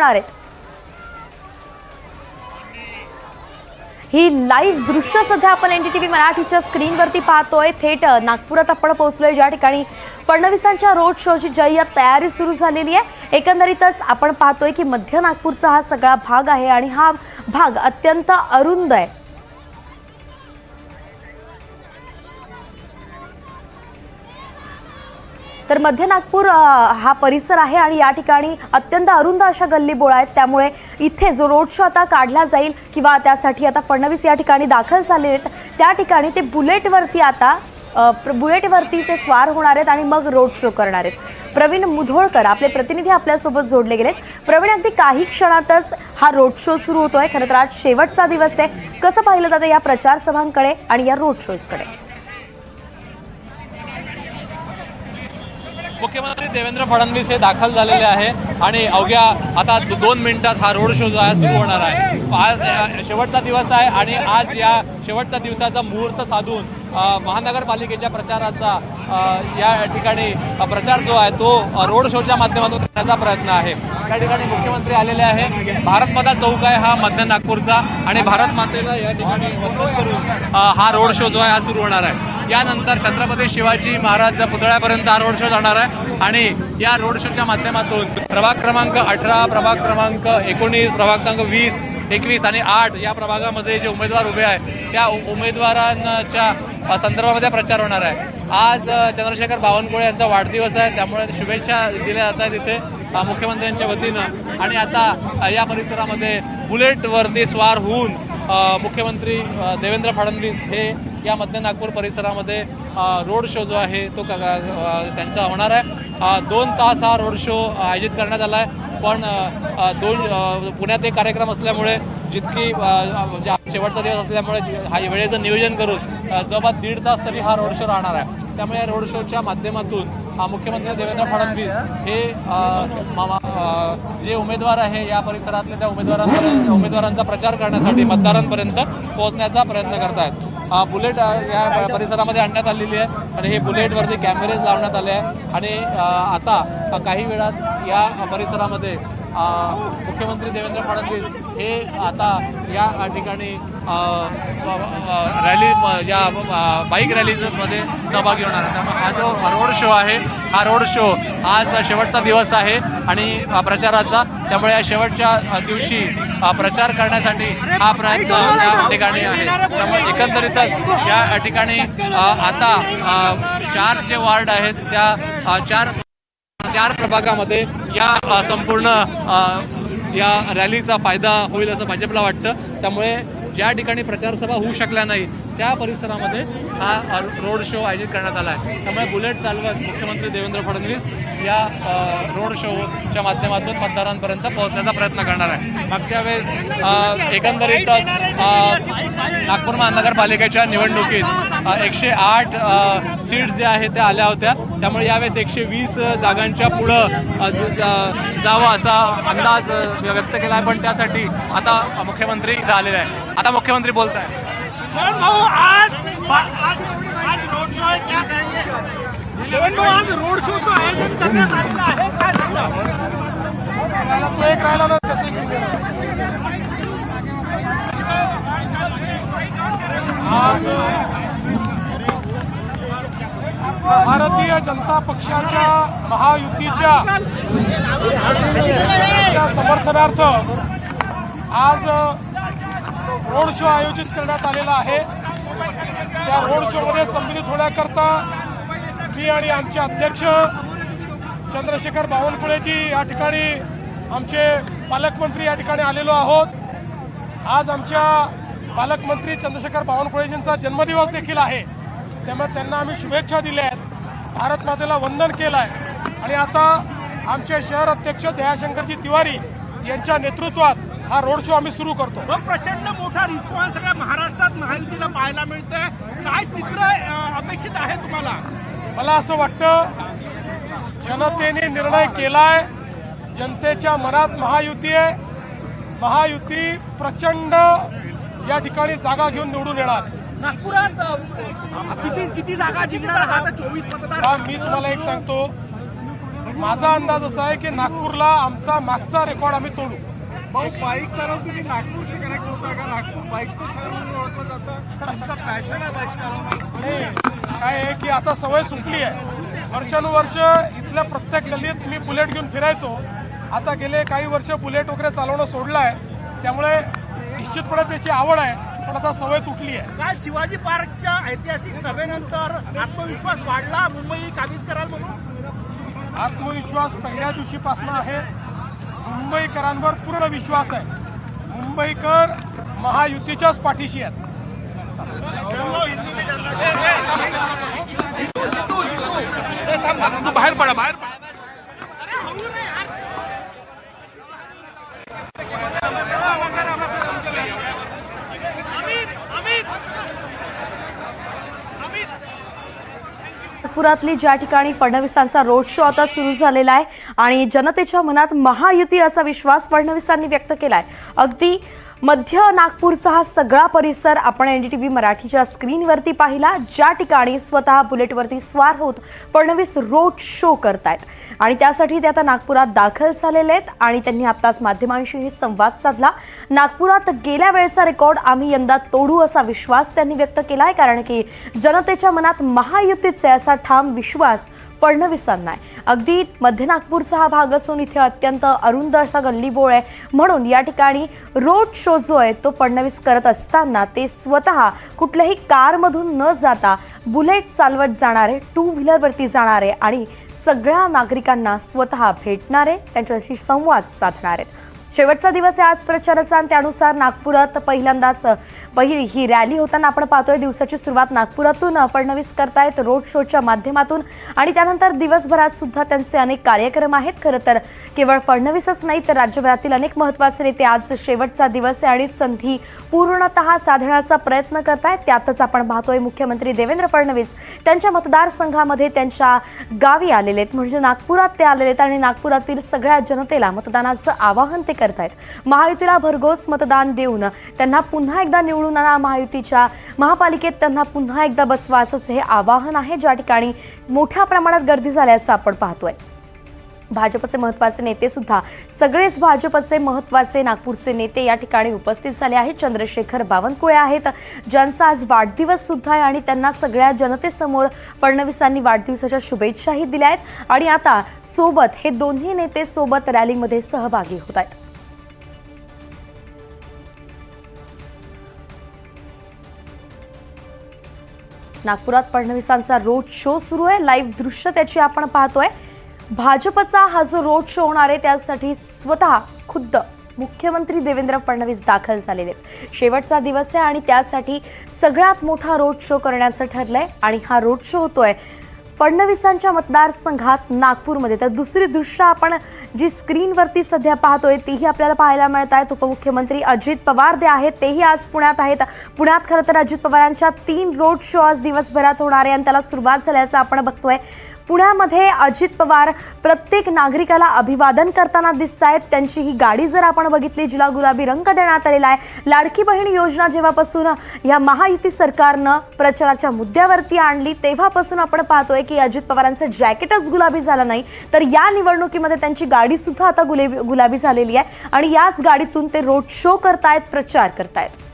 करणार आहेत। ही लाईव्ह दृश्य सध्या आपण एनडीटीव्ही मराठीच्या स्क्रीनवरती पाहतोय। थेट नागपुरात आपण पोहोचलोय, ज्या ठिकाणी फडणवीसांच्या रोड शोची जय्यत तयारी सुरू झालेली आहे। एकंदरीतच आपण पाहतोय की मध्य नागपूरचा हा सगळा भाग आहे आणि हा भाग अत्यंत अरुंद आहे। तर मध्य नागपूर हा परिसर आहे आणि या ठिकाणी अत्यंत अरुंद अशा गल्ली बोळा आहेत, त्यामुळे इथे जो रोड शो आता काढला जाईल किंवा त्यासाठी आता फडणवीस या ठिकाणी दाखल झाले आहेत, त्या ठिकाणी ते बुलेटवरती ते स्वार होणार आहेत आणि मग रोड शो करणार आहेत। प्रवीण मुधोळकर आपले प्रतिनिधी आपल्यासोबत जोडले गेलेत। प्रवीण, अगदी काही क्षणातच हा रोड शो सुरू होतोय। खरं तर आज शेवटचा दिवस आहे, कसं पाहिलं जातं या प्रचार सभांकडे आणि या रोड शोजकडे? मुख्यमंत्री देवेंद्र फडणवीस हे दाखल झालेले आहे आणि अवघ्या आता 2 मिनिटात हा रोड शो जो आहे सुरू होणार आहे। आज शेवटचा दिवस आहे आणि आज या शेवटच्या दिवसाचा मुहूर्त साधून महानगरपालिकेच्या प्रचाराचा या ठिकाणी प्रचार जो आहे तो रोड शोच्या माध्यमातून करण्याचा प्रयत्न आहे। या ठिकाणी मुख्यमंत्री आलेले आहे। भारत माता चौक आहे हा मध्य नागपूरचा आणि भारत मातेला या ठिकाणी वंदन करून हा रोड शो जो आहे हा सुरू होणार आहे। यानंतर छत्रपती शिवाजी महाराज पुतळ्यापर्यंत हा रोड शो जाणार आहे आणि या रोड शोच्या माध्यमातून प्रभाग क्रमांक 18, प्रभाग क्रमांक 19, प्रभाग क्रमांक 20, 21 आणि 8 या प्रभागामध्ये जे उमेदवार उभे आहेत त्या उमेदवारांच्या संदर्भामध्ये प्रचार होणार आहे। आज चंद्रशेखर बावनकुळे यांचा वाढदिवस आहे, त्यामुळे शुभेच्छा दिल्या जात आहेत इथे मुख्यमंत्र्यांच्या वतीनं। आणि आता या परिसरामध्ये बुलेटवरती स्वार होऊन मुख्यमंत्री देवेंद्र फडणवीस हे या मध्य नागपूर परिसरामध्ये रोड शो जो आहे तो त्यांचा होणार आहे। 2 तास हा रोड शो आयोजित करण्यात आला आहे, पण पुण्यात एक कार्यक्रम असल्यामुळे जितकी शेवटचा दिवस असल्यामुळे हा वेळेचं नियोजन करून जवळपास 1.5 तास तरी हा रोड शो राहणार आहे। त्यामुळे या रोड शोच्या माध्यमातून मुख्यमंत्री देवेंद्र फडणवीस हे जे उमेदवार आहे या परिसरातले त्या उमेदवारांचा प्रचार करण्यासाठी मतदारांपर्यंत पोहोचण्याचा प्रयत्न करतात। बुलेट या परिसरामध्ये आणण्यात आलेली आहे आणि हे बुलेटवरती कॅमेरेज लावण्यात आले आहे आणि आता काही वेळात या परिसरामध्ये मुख्यमंत्री देवेंद्र फडणवीस हे आता या ठिकाणी रॅली या बाईक रॅलीमध्ये सहभागी होणार आहे। त्यामुळे हा जो रोड शो आहे हा रोड शो आज शेवटचा दिवस आहे आणि प्रचाराचा, त्यामुळे या शेवटच्या दिवशी प्रचार करण्यासाठी हा प्रयत्न या ठिकाणी आहे। त्यामुळे एकंदरीतच या ठिकाणी आता 4 जे वार्ड आहेत त्या 4 प्रभागामध्ये या संपूर्ण या रॅलीचा फायदा होईल असं भाजपला वाटतं। त्यामुळे ज्या ठिकाणी प्रचारसभा होऊ शकल्या नाही त्या परिसरामध्ये हा रोड शो आयोजित करण्यात आला आहे। त्यामुळे बुलेट चालवत मुख्यमंत्री देवेंद्र फडणवीस या रोड शोच्या माध्यमातून मतदारांपर्यंत पोहोचण्याचा प्रयत्न करणार आहे। मागच्या वेळेस एकंदरीतच नागपूर महानगरपालिकेच्या निवडणुकीत 108 सीट्स ज्या आहेत त्या आल्या होत्या, त्यामुळे यावेळेस 120 जागांच्या पुढं जावं असा अंदाज व्यक्त केला आहे, पण त्यासाठी आता मुख्यमंत्री इथं आलेले आहे। आता मुख्यमंत्री बोलत आहे। आज रोड शो है, क्या कहेंगे? आज रोड शो तो आयोजन करण्यात आलेला आहे, काय सांगा? तो एक राहिला ना तसे आज भारतीय जनता पक्षाच्या महायुतीच्या समर्थनार्थ आज रोड शो आयोजित करण्यात आलेला आहे। त्या रोड शोमध्ये सम्मिलित होण्याकरता मी आणि आमचे अध्यक्ष चंद्रशेखर बावनकुळेजी या ठिकाणी आमचे पालकमंत्री या ठिकाणी आलेलो आहोत। आज आमच्या पालकमंत्री चंद्रशेखर बावनकुळेजींचा जन्मदिवस देखील आहे, त्यामुळे त्यांना आम्ही शुभेच्छा दिल्या आहेत, भारत मातेला वंदन केलं आहे आणि आता आमचे शहर अध्यक्ष दयाशंकरजी तिवारी यांच्या नेतृत्वात हा रोड शो आम्ही सुरू करतो। प्रचंड मोठा रिस्पॉन्स सगळ्या महाराष्ट्रात महायुतीला पाहायला मिळतंय, काय चित्र अपेक्षित आहे तुम्हाला? मला असं वाटतं जनतेने निर्णय केलाय, जनतेच्या मनात महायुती आहे, महायुती प्रचंड या ठिकाणी जागा घेऊन निवडून येणार। नागपुरात किती जागा जिंकणार आहात? 24 मतदार। मी तुम्हाला एक सांगतो, माझा अंदाज असा आहे की नागपूरला आमचा मागचा रेकॉर्ड आम्ही तोडू. बाईक चालवून तुम्ही नागपूरशी कनेक्ट होताय का? नागपूर बाईकचं शहर म्हणून ओळखलं जातं. तुमचा पॅशन आहे बाईक चालवणं. नाही, काय आहे की आता सवय सुटली आहे. वर्षानुवर्ष इथल्या प्रत्येक गल्लीत मी बुलेट घेऊन फिरायचो. आता गेले काही वर्ष बुलेट वगैरे चालवणं सोडलं आहे. त्यामुळे निश्चितपणे त्याची आवड आहे, पण आता सवय तुटली आहे. काय शिवाजी पार्कच्या ऐतिहासिक सभेनंतर आत्मविश्वास वाढला मुंबई काबीज कराल म्हणून? आत्मविश्वास पहिल्या दिवशीपासून आहे. मुंबईकरांवर पूर्ण विश्वास आहे. मुंबईकर महायुतीच्याच पाठीशी आहेत. बाहेर पडा बाहेर. नागपुरातली ज्या ठिकाणी फडणवीसांचा रोड शो आता सुरू झालेला आहे आणि जनतेच्या मनात महायुती असा विश्वास फडणवीसांनी व्यक्त केलाय. अगदी मध्य नागपूरचा हा सगळा परिसर आपण NDTV मराठीच्या स्क्रीनवरती पाहिला, ज्या ठिकाणी स्वतः बुलेटवरती स्वार होत फडणवीस रोड शो करतायत आणि त्यासाठी ते आता नागपुरात दाखल झालेले आहेत आणि त्यांनी आत्ताच माध्यमांशीही संवाद साधला. नागपुरात गेल्या वेळेचा रेकॉर्ड आम्ही यंदा तोडू असा विश्वास त्यांनी व्यक्त केलाय, कारण की जनतेच्या मनात महायुतीचे असा ठाम विश्वास फडणवीसांना आहे. अगदी मध्य नागपूरचा हा भाग असून इथे अत्यंत अरुंद असा गल्लीबोळ आहे, म्हणून या ठिकाणी रोड शो जो आहे तो फडणवीस करत असताना ते स्वतः कुठल्याही कारमधून न जाता बुलेट चालवत जाणारे, टू व्हीलरवरती जाणारे आणि सगळ्या नागरिकांना स्वतः भेटणारे, त्यांच्याशी संवाद साधणारे. शेवटचा दिवस आहे आज प्रचाराचा आणि त्यानुसार नागपुरात पहिल्यांदाच ही रॅली होताना आपण पाहतोय. दिवसाची सुरुवात नागपुरातून फडणवीस करतायत रोड शोच्या माध्यमातून आणि त्यानंतर दिवसभरात सुद्धा त्यांचे अनेक कार्यक्रम आहेत. खरं तर केवळ फडणवीसच नाही तर राज्यभरातील अनेक महत्त्वाचे नेते आज शेवटचा दिवस आहे आणि संधी पूर्णतः साधण्याचा प्रयत्न करतायत. त्यातच आपण पाहतोय मुख्यमंत्री देवेंद्र फडणवीस त्यांच्या मतदारसंघामध्ये त्यांच्या गावी आलेले आहेत, म्हणजे नागपुरात ते आलेले आहेत आणि नागपुरातील सगळ्या जनतेला मतदानाचं आवाहन ते करतायत. महायुतीला भरघोस मतदान देऊन त्यांना पुन्हा एकदा निवडून आणा, महायुतीच्या महापालिकेत त्यांना पुन्हा एकदा बसवा असंच हे आवाहन आहे, ज्या ठिकाणी मोठ्या प्रमाणात गर्दी झाल्याचं आपण पाहतोय. भाजपचे महत्त्वाचे नेते सुद्धा सगळेच भाजपचे महत्त्वाचे नागपूरचे नेते या ठिकाणी उपस्थित झाले आहेत. चंद्रशेखर बावनकुळे आहेत, ज्यांचा आज वाढदिवस सुद्धा आहे आणि त्यांना सगळ्या जनतेसमोर फडणवीसांनी वाढदिवसाच्या शुभेच्छाही दिल्या आहेत आणि आता सोबत हे दोन्ही नेते सोबत रॅलीमध्ये सहभागी होत आहेत. नागपुरात फडणवीसांचा रोड शो सुरू आहे. लाईव्ह दृश्य त्याची आपण पाहतोय. भाजपचा हा जो रोड शो होणार आहे त्यासाठी स्वतः खुद्द मुख्यमंत्री देवेंद्र फडणवीस दाखल झालेले आहेत. शेवटचा दिवस आहे आणि त्यासाठी सगळ्यात मोठा रोड शो करण्याचं ठरलंय आणि हा रोड शो होतोय फडणवीसांच्या मतदारसंघात नागपूरमध्ये. तर दुसरी दृश्य आपण जी स्क्रीनवरती सध्या पाहतोय तीही आपल्याला पाहायला मिळत आहेत. उपमुख्यमंत्री अजित पवार जे आहेत तेही आज पुण्यात आहेत. पुण्यात खरं तर अजित पवारांच्या 3 रोड शो आज दिवसभरात होणार आहे आणि त्याला सुरुवात झाल्याचं आपण बघतोय. पुण्यामध्ये अजित पवार प्रत्येक नागरिकाला अभिवादन करताना दिसत आहेत. त्यांची ही गाडी जर आपण बघितली जिला गुलाबी रंग देण्यात आलेला आहे. लाडकी बहीण योजना जेव्हापासून या महायुती सरकारनं प्रचाराच्या मुद्द्यावरती आणली तेव्हापासून आपण पाहतोय की अजित पवारांचं जॅकेटच गुलाबी झालं नाही तर या निवडणुकीमध्ये त्यांची गाडी सुद्धा आता गुलाबी झालेली आहे आणि याच गाडीतून ते रोड शो करतायत, प्रचार करतायत.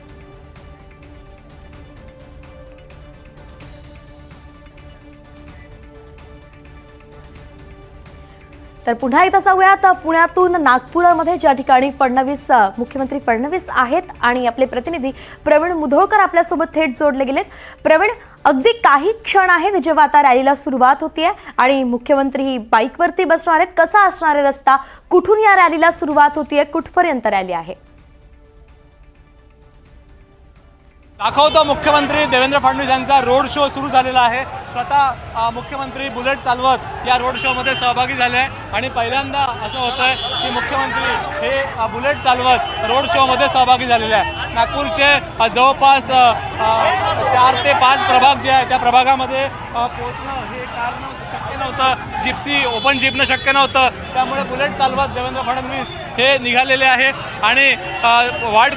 तर पुन्हा एकदा जाऊयात पुण्यातून नागपुरामध्ये, ज्या ठिकाणी मुख्यमंत्री फडणवीस आहेत आणि आपले प्रतिनिधी प्रवीण मुधोळकर आपल्यासोबत थेट जोडले गेलेत. प्रवीण, अगदी काही क्षण आहेत जेव्हा आता रॅलीला सुरुवात होतीये आणि मुख्यमंत्री बाईकवरती बसणार आहेत. कसा असणार आहे रस्ता, कुठून या रॅलीला सुरुवात होतीये, कुठपर्यंत रॅली आहे? दाखवतो मुख्यमंत्री देवेंद्र फडणवीस यांचा रोड शो सुरू झालेला आहे. स्वतः मुख्यमंत्री बुलेट चालवत या रोड शोमध्ये सहभागी झाले आहे आणि पहिल्यांदा असं होतंय की मुख्यमंत्री हे बुलेट चालवत रोड शोमध्ये सहभागी झालेले आहे. नागपूरचे जवळपास 4 ते 5 प्रभाग जे आहे त्या प्रभागामध्ये पोहोचणं हे कारण शक्य नव्हतं. जिप्सी ओपन जीपनं शक्य नव्हतं, त्यामुळे बुलेट चालवत देवेंद्र फडणवीस हे निघालेले आहे आणि प्रभाग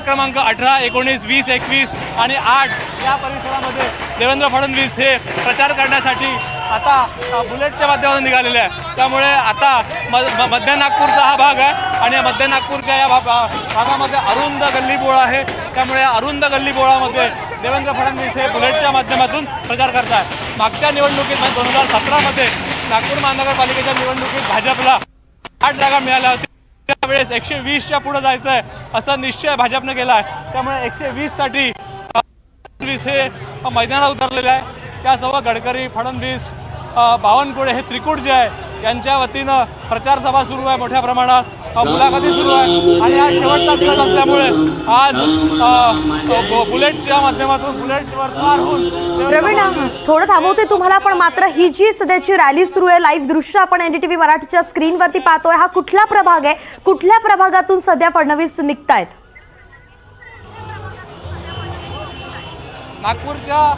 क्रमांक 18, 19, 20, 21 आणि 8 या परिसरामध्ये देवेंद्र फडणवीस हे प्रचार करण्यासाठी आता बुलेटच्या माध्यमातून निघालेले आहे। त्यामुळे आता मध्य नागपूरचा हा भाग आहे आणि मध्य नागपूरच्या या भागामध्ये अरुंद गल्लीबोळ आहे। त्यामुळे अरुंद गल्लीबोळामध्ये देवेंद्र फडणवीस हे बुलेटच्या माध्यमातून प्रचार करतात। मागच्या निवडणुकीत 2017मध्ये नागपूर महानगरपालिकेच्या निवडणुकीत भाजपला 8 जागा मिळाल्या होत्या। त्यावेळेस 120च्या पुढे जायचं आहे असा निश्चय भाजपने केला आहे। त्यामुळे 120साठी फडणवीस हे मैदानात उतरलेले आहे। त्यासोबत गडकरी, फडणवीस, बावनकुळे हे त्रिकूट जे आहे यांच्या वतीनं प्रचार सभा सुरू आहे, मोठ्या प्रमाणात मुलाखती सुरू आहे आणि हा शेवटचा दिवस असल्यामुळे आज बुलेटच्या माध्यमातून बुलेटवर स्वार होऊन प्रवीण थोडं थांबवते तुम्हाला, पण मात्र ही जी सध्याची रॅली सुरू आहे, लाईव्ह दृश्य आपण NDTV मराठीच्या स्क्रीनवरती पाहतोय, हा कुठला प्रभाग आहे? कुठल्या प्रभागातून सध्या फडणवीस निघतायत? नागपूरच्या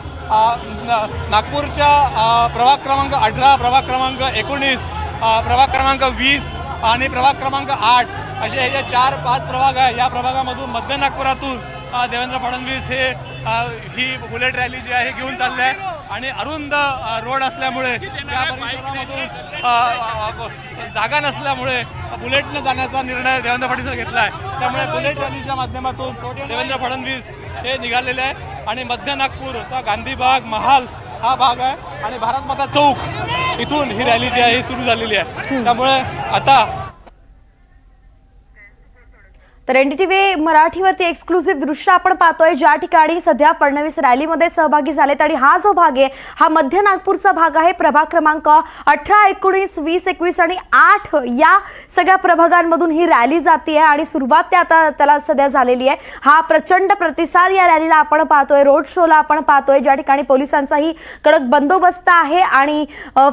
प्रभाग क्रमांक 18, प्रभाग क्रमांक 19, प्रभाग क्रमांक 20 आणि प्रभाग क्रमांक 8 असे हे जे 4-5 प्रभाग आहे। या प्रभागामधून मध्य नागपुरातून देवेंद्र फडणवीस हे ही बुलेट रॅली जी आहे घेऊन चालले आहे आणि अरुंद रोड असल्यामुळे या परिसरामधून जागा नसल्यामुळे बुलेटने जाण्याचा निर्णय देवेंद्र फडणवीस घेतला आहे। त्यामुळे बुलेट रॅलीच्या माध्यमातून देवेंद्र फडणवीस हे निघालेले आहे आणि मध्य नागपूरचा गांधी बाग, महाल हा भाग आहे आणि भारत माता चौक इथून ही रॅली जी आहे ही सुरू झालेली आहे। त्यामुळे आता तर NDTV मराठीवरती एक्सक्लुसिव्ह दृश्य आपण पाहतोय, ज्या ठिकाणी सध्या फडणवीस रॅलीमध्ये सहभागी झालेत आणि हा जो भाग आहे हा मध्य नागपूरचा भाग आहे। प्रभाग क्रमांक 18, 19, 20, 21 आणि 8 या सगळ्या प्रभागांमधून ही रॅली जाते आणि सुरुवात आता त्याला सध्या झालेली आहे। हा प्रचंड प्रतिसाद या रॅलीला आपण पाहतोय, रोड शोला आपण पाहतोय, ज्या ठिकाणी पोलिसांचाही कडक बंदोबस्त आहे आणि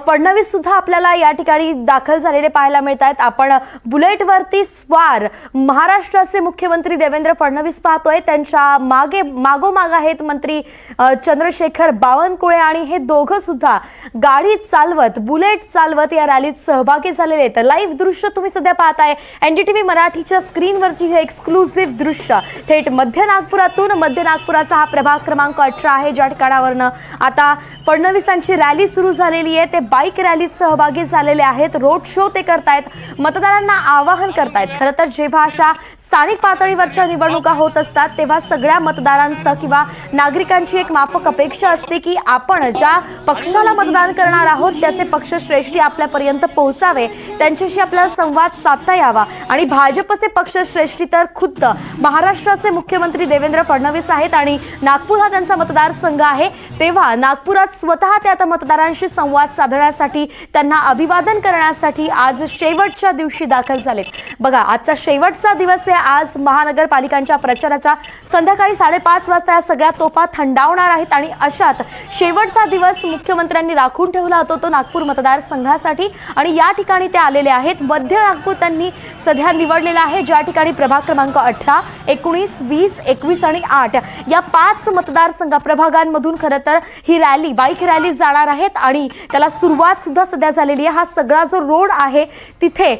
फडणवीस सुद्धा आपल्याला या ठिकाणी दाखल झालेले पाहायला मिळत आहेत। आपण बुलेटवरती स्वार महाराष्ट्र मुख्यमंत्री देवेंद्र फडणवीस पाहतोय, त्यांच्या मागोमाग आहेत मंत्री चंद्रशेखर बावनकुळे आणि हे दोघं सुद्धा गाडी चालवत, बुलेट चालवत या रॅलीत सहभागी झालेले आहेत। लाईव्ह दृश्य तुम्ही सध्या पाहताय NDTV मराठीच्या स्क्रीनवरची हे एक्सक्लुसिव्ह दृश्य थेट मध्य नागपुरातून। मध्य नागपुराचा हा प्रभाग क्रमांक 18 आहे, ज्या ठिकाणावरनं आता फडणवीसांची रॅली सुरू झालेली आहे। ते बाईक रॅलीत सहभागी झालेले आहेत, रोड शो ते करतायत, मतदारांना आवाहन करतायत। खरं तर जेव्हा अशा स्थानिक पातळीवरच्या निवडणुका होत असतात तेव्हा सगळ्या मतदारांचं किंवा नागरिकांची एक माफक अपेक्षा असते की आपण ज्या पक्षाला मतदान करणार आहोत त्याचे पक्षश्रेष्ठी आपल्यापर्यंत पोहोचावे, त्यांच्याशी आपल्याला संवाद साधता यावा आणि भाजपचे पक्षश्रेष्ठी तर खुद्द महाराष्ट्राचे मुख्यमंत्री देवेंद्र फडणवीस आहेत आणि नागपूर हा त्यांचा मतदारसंघ आहे। तेव्हा नागपुरात स्वतः ते आता मतदारांशी संवाद साधण्यासाठी, त्यांना अभिवादन करण्यासाठी आज शेवटच्या दिवशी दाखल झालेत। बघा, आजचा शेवटचा दिवस आहे। आज महानगरपालिकांच्या प्रचाराच्या संध्याकाळी 5:30 वाजता या सगळ्या तोफा थंडावणार आहेत आणि अशात शेवटचा दिवस मुख्यमंत्र्यांनी राखून ठेवला होता तो नागपूर मतदारसंघासाठी आणि या ठिकाणी ते आलेले आहेत। मध्य नागपूर त्यांनी सध्या निवडलेला आहे, ज्या ठिकाणी प्रभाग क्रमांक 18, 19, 20, 21 आणि 8 या 5 मतदारसंघ प्रभागांमधून खरं तर ही रॅली, बाईक रॅली जाणार आहेत आणि त्याला सुरुवात सुद्धा सध्या झालेली आहे। हा सगळा जो रोड आहे तिथे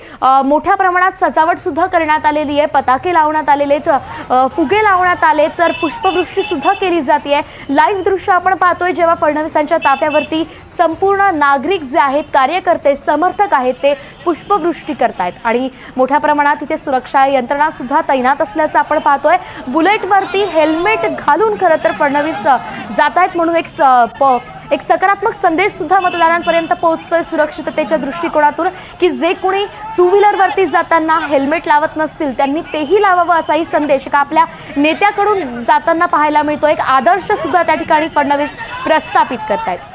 मोठ्या प्रमाणात सजावट सुद्धा करण्यात आलेली आहे, पताके लावण्यात आलेले, फुगे लावण्यात आले, तर पुष्पवृष्टी सुद्धा केली जाते। लाईव्ह दृश्य आपण पाहतोय, जेव्हा फडणवीसांच्या ताफ्यावरती संपूर्ण नागरिक जे आहेत, कार्यकर्ते, समर्थक आहेत, ते पुष्पवृष्टी करतायत आणि मोठ्या प्रमाणात इथे सुरक्षा यंत्रणा सुद्धा तैनात असल्याचं आपण पाहतोय। बुलेटवरती हेल्मेट घालून खरं तर फडणवीस जात आहेत म्हणून एक सकारात्मक संदेश सुद्धा मतदारांपर्यंत पोहोचतोय सुरक्षिततेच्या दृष्टिकोनातून की जे कोणी टू व्हीलरवरती जाताना हेल्मेट लावत नसतील त्यांनी तेही लावावं असाही संदेश का आपल्या नेत्याकडून जाताना पाहायला मिळतो। एक आदर्श सुद्धा त्या ठिकाणी फडणवीस प्रस्थापित करतायत।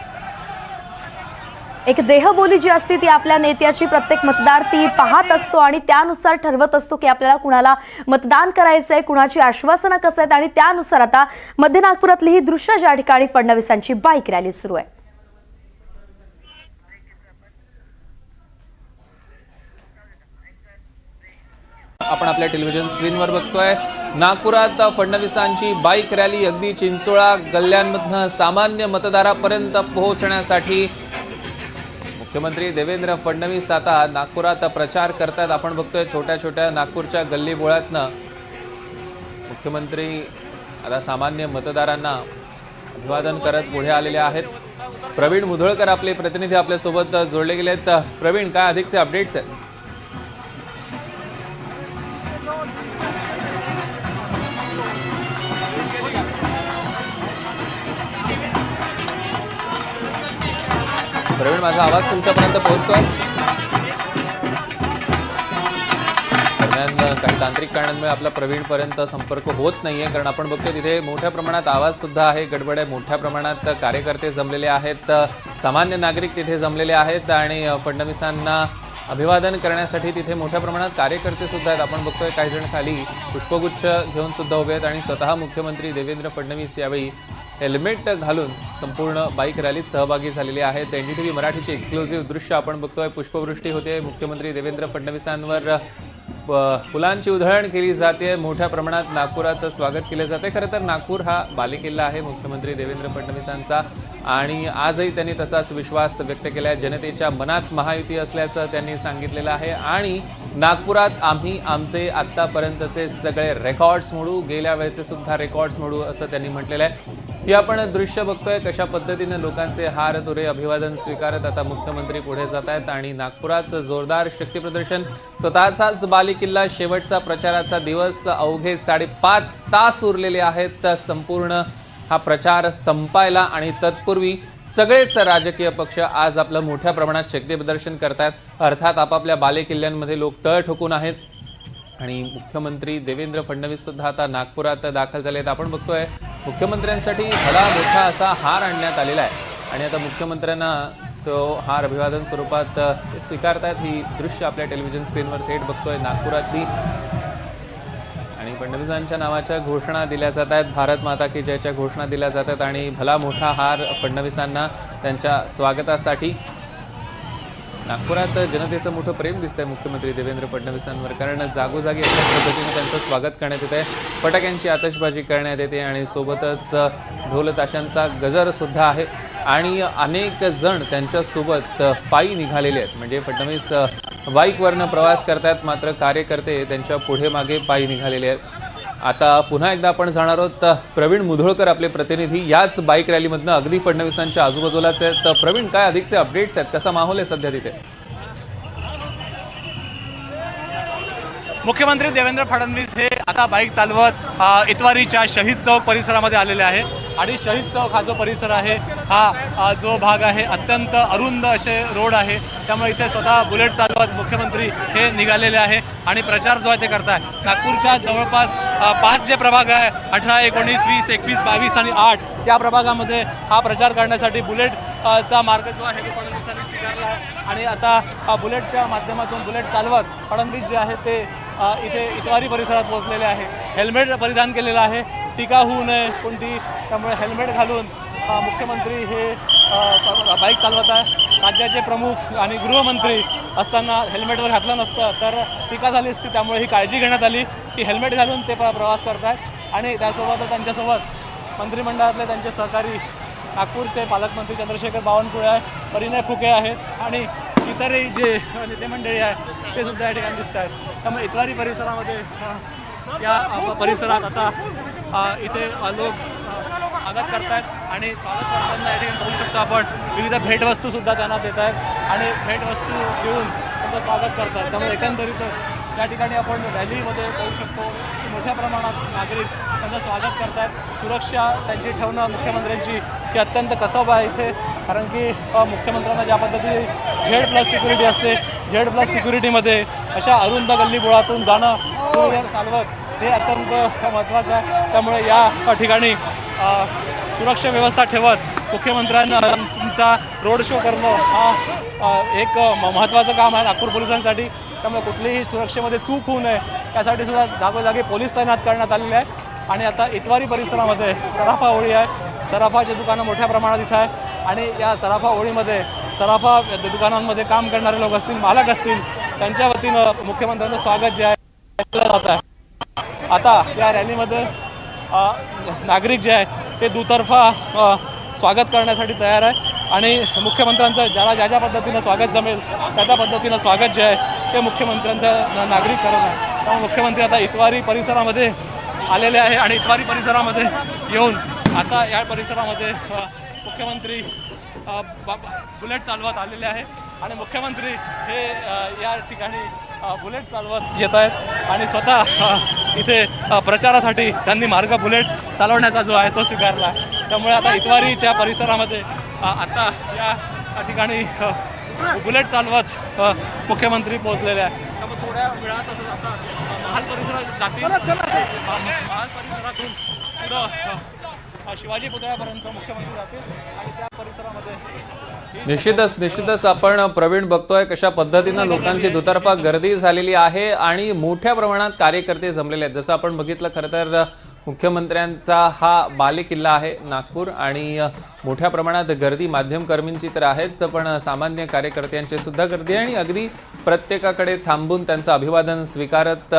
एक देहबोली जी असते ती आपल्या नेत्याची प्रत्येक मतदार ती पाहत असतो आणि त्यानुसार ठरवत असतो की आपल्याला कुणाला मतदान करायचंय, कुणाची आश्वासनं कसं आहेत आणि त्यानुसार आता मध्य नागपुरातली ही दृश्य ज्या ठिकाणी फडणवीसांची बाईक रॅली सुरू आहे। आपण आपल्या टेलिव्हिजन स्क्रीनवर बघतोय, नागपुरात फडणवीसांची बाईक रॅली अगदी चिंचोळा गल्ल्यांमधनं सामान्य मतदारापर्यंत पोहोचण्यासाठी मुख्यमंत्री देवेंद्र फडणवीस आता नागपुरात प्रचार करतात। आपण बघतोय छोट्या छोट्या नागपूरच्या गल्लीबोळातनं मुख्यमंत्री आता सामान्य मतदारांना अभिवादन करत पुढे आलेले आहेत। प्रवीण मुधोळकर आपले प्रतिनिधी आपल्यासोबत जोडले गेले आहेत. प्रवीण, काय अधिकचे अपडेट्स आहेत? प्रवीण, माझा आवाज तुमच्यापर्यंत पोहोचतोय? दरम्यान काही तांत्रिक कारणांमुळे आपला प्रवीणपर्यंत संपर्क होत नाहीये, कारण आपण बघतोय तिथे मोठ्या प्रमाणात आवाज सुद्धा आहे, गडबड आहे, मोठ्या प्रमाणात कार्यकर्ते जमलेले आहेत, सामान्य नागरिक तिथे जमलेले आहेत आणि फडणवीसांना अभिवादन करण्यासाठी तिथे मोठ्या प्रमाणात कार्यकर्ते सुद्धा आहेत. आपण बघतोय काही जण खाली पुष्पगुच्छ घेऊन सुद्धा उभे आहेत आणि स्वतः मुख्यमंत्री देवेंद्र फडणवीस यावेळी हेल्मेट घालून संपूर्ण बाईक रॅलीत सहभागी झालेले आहेत. NDTV मराठीचे एक्सक्लुझिव्ह दृश्य आपण बघतोय. पुष्पवृष्टी होते, मुख्यमंत्री देवेंद्र फडणवीसांवर फुलांची उधळण केली जाते, मोठ्या प्रमाणात नागपुरात स्वागत केले जाते. खरं तर नागपूर हा बालेकिल्ला आहे मुख्यमंत्री देवेंद्र फडणवीसांचा आणि आजही त्यांनी तसाच विश्वास व्यक्त केला आहे. जनतेच्या मनात महायुती असल्याचं त्यांनी सांगितलेलं आहे आणि नागपुरात आम्ही आमचे आत्तापर्यंतचे सगळे रेकॉर्ड्स मोडू, गेल्या वेळेचे सुद्धा रेकॉर्ड्स मोडू असं त्यांनी म्हटलेलं आहे. ही आपण दृश्य बघतोय कशा पद्धतीने लोकांचे हार तुरे अभिवादन स्वीकारत आता मुख्यमंत्री पुढे जात आहेत आणि नागपुरात जोरदार शक्ती प्रदर्शन. स्वतःचाच बालेकिल्ला, शेवटचा प्रचाराचा दिवस, अवघे 5.5 तास उरलेले आहेत संपूर्ण हा प्रचार संपायला आणि तत्पूर्वी सगळेच राजकीय पक्ष आज आपलं मोठ्या प्रमाणात शक्ती प्रदर्शन करतात. अर्थात आपापल्या बालेकिल्ल्यांमध्ये लोक तळ ठोकून आहेत आणि मुख्यमंत्री देवेंद्र फडणवीस सुद्धा आता नागपुरात दाखल झाले आहेत. आपण बघतोय मुख्यमंत्र्यांसाठी भला मोठा असा हार आणण्यात आलेला आहे आणि आता मुख्यमंत्र्यांना तो हार अभिवादन स्वरूपात स्वीकारतात. ही दृश्य आपल्या टेलिव्हिजन स्क्रीनवर थेट बघतोय नागपुरातली आणि फडणवीसांच्या नावाच्या घोषणा दिल्या जात आहेत, भारत माता की जयच्या घोषणा दिल्या जात आहेत आणि भला मोठा हार फडणवीसांना त्यांच्या स्वागतासाठी. नागपुरात जनतेचं मोठं प्रेम दिसतंय मुख्यमंत्री देवेंद्र फडणवीसांवर, कारण जागोजागी अशाच पद्धतीने त्यांचं स्वागत करण्यात येत आहे, फटाक्यांची आतषबाजी करण्यात येते आणि सोबतच ढोल ताशांचा गजर सुद्धा आहे आणि अनेक जण त्यांच्यासोबत पायी निघालेले आहेत. म्हणजे फडणवीस बाईकवरनं प्रवास करतात मात्र कार्यकर्ते त्यांच्या पुढे मागे पायी निघालेले आहेत. आता पुन्हा एकदा आपण जाणार आहोत प्रवीण मुधोळकर आपले प्रतिनिधी याच बाईक रॅलीमधनं अगदी फडणवीसांच्या आजूबाजूलाच आहेत. तर प्रवीण, काय अधिकचे अपडेट्स आहेत, कसा माहोल आहे सध्या तिथे? मुख्यमंत्री देवेंद्र फडणवीस हे आता बाईक चालवत इतवारीच्या शहीद चौक परिसरामध्ये आलेले आहे आणि शहीद चौक हा जो परिसर आहे हा जो भाग आहे अत्यंत अरुंद असे रोड आहे, त्यामुळे इथे स्वतः बुलेट चालवत मुख्यमंत्री हे निघालेले आहे आणि प्रचार जो आहे ते करताय. नागपूरच्या जवळपास 5 जे प्रभाग आहे 18, 19, 20, 21, 22 आणि 8 या प्रभागामध्ये हा प्रचार करण्यासाठी बुलेटचा मार्ग जो आहे तो फडणवीसांनी स्वीकारला आहे आणि आता बुलेटच्या माध्यमातून बुलेट चालवत फडणवीस जे आहे ते इथे इतवारी परिसरात पोहोचलेले आहे. हेल्मेट परिधान केलेलं आहे, टीका होऊ नये कोणती, त्यामुळे हेल्मेट घालून मुख्यमंत्री हे बाईक चालवत आहे. राज्याचे प्रमुख आणि गृहमंत्री असताना हेल्मेटवर घातलं नसतं तर टीका झाली असती, त्यामुळे ही काळजी घेण्यात आली की हेल्मेट घालून ते प्रवास करत आहेत आणि त्यासोबत त्यांच्यासोबत मंत्रिमंडळातले त्यांचे सहकारी नागपूरचे पालकमंत्री चंद्रशेखर बावनकुळे आहे, परिणय फुके आहेत आणि इतरही जे नेते मंडळी आहे ते सुद्धा या ठिकाणी दिसत आहेत. त्यामुळे इतवारी परिसरामध्ये या परिसरात आता इथे लोक स्वागत करतायत आणि स्वागत करताना या ठिकाणी बघू शकतो आपण विविध भेटवस्तूसुद्धा त्यांना देत आहेत आणि भेटवस्तू घेऊन त्यांचं स्वागत करतात. त्यामुळे एकंदरीत या ठिकाणी आपण रॅलीमध्ये पाहू शकतो की मोठ्या प्रमाणात नागरिक त्यांचं स्वागत करतात. सुरक्षा त्यांची ठेवणं मुख्यमंत्र्यांची ही अत्यंत कसब आहे इथे, कारण की मुख्यमंत्र्यांना ज्या पद्धतीने Z+ सिक्युरिटी असते, Z+ सिक्युरिटीमध्ये अशा अरुंद गल्लीबोळातून जाणं टू व्हीलर चालवत हे अत्यंत महत्त्वाचं आहे. त्यामुळे या ठिकाणी सुरक्षा व्यवस्था ठेवत मुख्यमंत्र्यांचा रोड शो करणं हा एक महत्त्वाचं काम आहे नागपूर पोलिसांसाठी. त्यामुळे कुठलीही सुरक्षेमध्ये चूक होऊ नये यासाठी सुद्धा जागोजागी पोलीस तैनात करण्यात आलेले आहे. आणि आता इतवारी परिसरामध्ये सराफा होळी आहे, सराफाची दुकानं मोठ्या प्रमाणात इथं आहे आणि या सराफा होळीमध्ये सराफा दुकानांमध्ये काम करणारे लोक असतील, मालक असतील, त्यांच्या वतीनं मुख्यमंत्र्यांचं स्वागत जे आहे केलं जात आहे. आता या रॅलीमध्ये नागरिक जे आहे ते दुतर्फा स्वागत करण्यासाठी तयार आहे आणि मुख्यमंत्र्यांचं ज्या ज्या पद्धतीनं स्वागत जमेल त्या पद्धतीनं स्वागत जे आहे ते मुख्यमंत्र्यांचं नागरिक करत आहे. त्यामुळे मुख्यमंत्री आता इतवारी परिसरामध्ये आलेले आहे आणि इतवारी परिसरामध्ये येऊन आता या परिसरामध्ये मुख्यमंत्री बुलेट चालवत आलेले आहे आणि मुख्यमंत्री हे या ठिकाणी बुलेट चालवत येत आहेत आणि स्वतः इथे प्रचारासाठी त्यांनी मार्ग बुलेट चालवण्याचा जो आहे तो स्वीकारला. त्यामुळे आता इतवारीच्या परिसरामध्ये आता या ठिकाणी बुलेट चालवत मुख्यमंत्री पोहोचलेले आहे. त्यामुळे थोड्या वेळात आता महाल परिसरात जातील. महाल परिसरातून पुढं शिवाजी पुतळ्यापर्यंत मुख्यमंत्री जातील आणि त्या परिसरामध्ये निश्चितच आपण प्रवीण बघतोय कशा पद्धतीनं लोकांची दुतर्फा गर्दी झालेली आहे आणि मोठ्या प्रमाणात कार्यकर्ते जमलेले आहेत. जसं आपण बघितलं खरं तर मुख्यमंत्र्यांचा हा बालेकिल्ला आहे नागपूर आणि मोठ्या प्रमाणात गर्दी माध्यमकर्मींची तर आहेच पण सामान्य कार्यकर्त्यांची सुद्धा गर्दी आहे आणि अगदी प्रत्येकाकडे थांबून त्यांचं अभिवादन स्वीकारत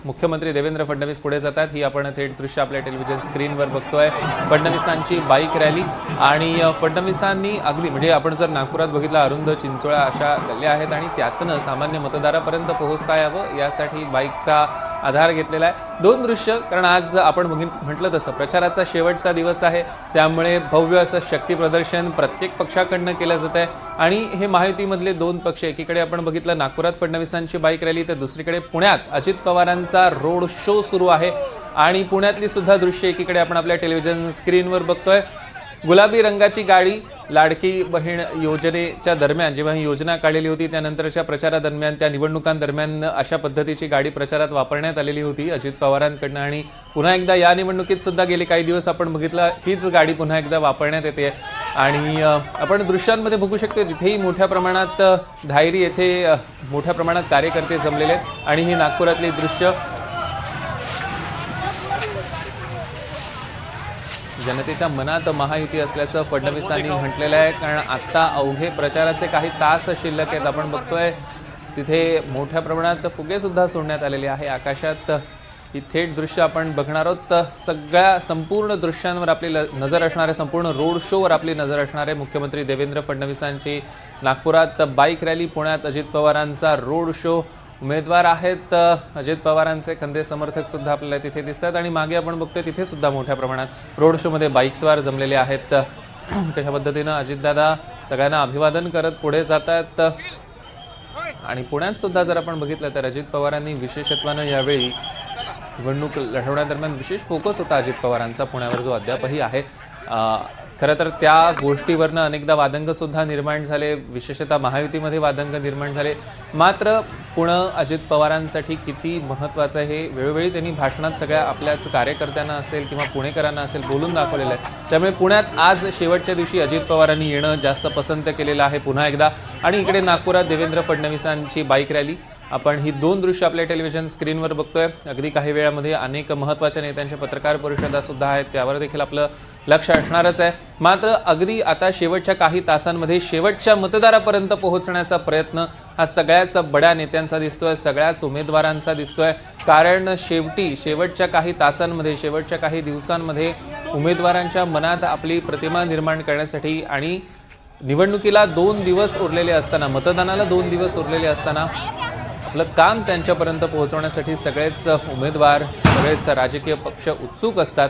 मुख्यमंत्री देवेंद्र फडणवीस पुढे जातात. ही आपण थेट दृश्य आपल्या टेलिव्हिजन स्क्रीनवर बघतोय. फडणवीसांची बाईक रॅली आणि फडणवीसांनी अगदी म्हणजे आपण जर नागपुरात बघितलं अरुंद चिंचोळा अशा गल्ल्या आहेत आणि त्यातनं सामान्य मतदारापर्यंत पोहोचता यावं यासाठी बाईकचा आधार घेतलेला आहे. दोन दृश्य कारण आज आपण म्हटलं तसं प्रचाराचा शेवटचा दिवस आहे त्यामुळे भव्य असं शक्ती प्रदर्शन प्रत्येक पक्षाकडनं केलं जात आहे आणि हे महायुतीमधले दोन पक्ष एकीकडे आपण बघितलं नागपुरात फडणवीसांची बाईक रॅली तर दुसरीकडे पुण्यात अजित पवारांचा रोड शो सुरू आहे आणि पुण्यातली सुद्धा दृश्य एकीकडे आपण आपल्या टेलिव्हिजन स्क्रीनवर बघतोय. गुलाबी रंगाची गाडी लाडकी बहीण योजनेच्या दरम्यान जेव्हा ही योजना काढलेली होती त्यानंतरच्या प्रचारादरम्यान त्या निवडणुकांदरम्यान अशा पद्धतीची गाडी प्रचारात वापरण्यात आलेली होती अजित पवारांकडनं आणि पुन्हा एकदा या निवडणुकीत सुद्धा गेले काही दिवस आपण बघितलं हीच गाडी पुन्हा एकदा वापरण्यात येते आणि आपण दृश्यांमध्ये बघू शकतो तिथेही मोठ्या प्रमाणात धायरी येथे मोठ्या प्रमाणात कार्यकर्ते जमलेले आहेत आणि ही नागपुरातली दृश्य जनतेच्या मनात महायुती असल्याचं फडणवीसांनी म्हटलेलं आहे कारण आत्ता अवघे प्रचाराचे काही तास शिल्लक आहेत. आपण बघतोय तिथे मोठ्या प्रमाणात फुगे सुद्धा सोडण्यात आलेले आहे आकाशात. ही थेट दृश्य आपण बघणार आहोत. सगळ्या संपूर्ण दृश्यांवर आपली नजर असणार आहे संपूर्ण रोड शोवर आपली नजर असणार आहे. मुख्यमंत्री देवेंद्र फडणवीसांची नागपुरात बाईक रॅली पुण्यात अजित पवारांचा रोड शो उमेदवार आहेत अजित पवारांचे खंदे समर्थक सुद्धा आपल्याला तिथे दिसतात आणि मागे आपण बघतोय तिथे सुद्धा मोठ्या प्रमाणात रोड शोमध्ये बाईक्सवार जमलेले आहेत. कशा पद्धतीनं अजितदादा सगळ्यांना अभिवादन करत पुढे जातात आणि पुण्यात सुद्धा जर आपण बघितलं तर अजित पवारांनी विशेषत्वानं यावेळी निवडणूक लढवण्यादरम्यान विशेष फोकस होता अजित पवारांचा पुण्यावर जो अद्यापही आहे. खरं तर त्या गोष्टीवरनं अनेकदा वादंग सुद्धा निर्माण झाले विशेषतः महायुतीमध्ये वादंग निर्माण झाले मात्र पुणं अजित पवारांसाठी किती महत्त्वाचं आहे हे वेळोवेळी त्यांनी भाषणात सगळ्या आपल्याच कार्यकर्त्यांना असेल किंवा पुणेकरांना असेल बोलून दाखवलेलं आहे. त्यामुळे पुण्यात आज शेवटच्या दिवशी अजित पवारांनी येणं जास्त पसंत केलेलं आहे पुन्हा एकदा आणि इकडे नागपुरात देवेंद्र फडणवीसांची बाईक रॅली आपण ही दोन दृश्य आपल्या टेलिव्हिजन स्क्रीनवर बघतोय. अगदी काही वेळामध्ये अनेक महत्त्वाच्या नेत्यांच्या पत्रकार परिषदा सुद्धा आहेत त्यावर देखील आपलं लक्ष असणारच आहे. मात्र अगदी आता शेवटच्या काही तासांमध्ये शेवटच्या मतदारापर्यंत पोहोचण्याचा प्रयत्न हा सगळ्याच बड्या नेत्यांचा दिसतोय सगळ्याच उमेदवारांचा दिसतोय कारण शेवटच्या काही तासांमध्ये शेवटच्या काही दिवसांमध्ये उमेदवारांच्या मनात आपली प्रतिमा निर्माण करण्यासाठी आणि निवडणुकीला 2 दिवस उरलेले असताना मतदानाला 2 दिवस उरलेले असताना आपलं काम त्यांच्यापर्यंत पोहोचवण्यासाठी सगळेच उमेदवार सगळेच राजकीय पक्ष उत्सुक असतात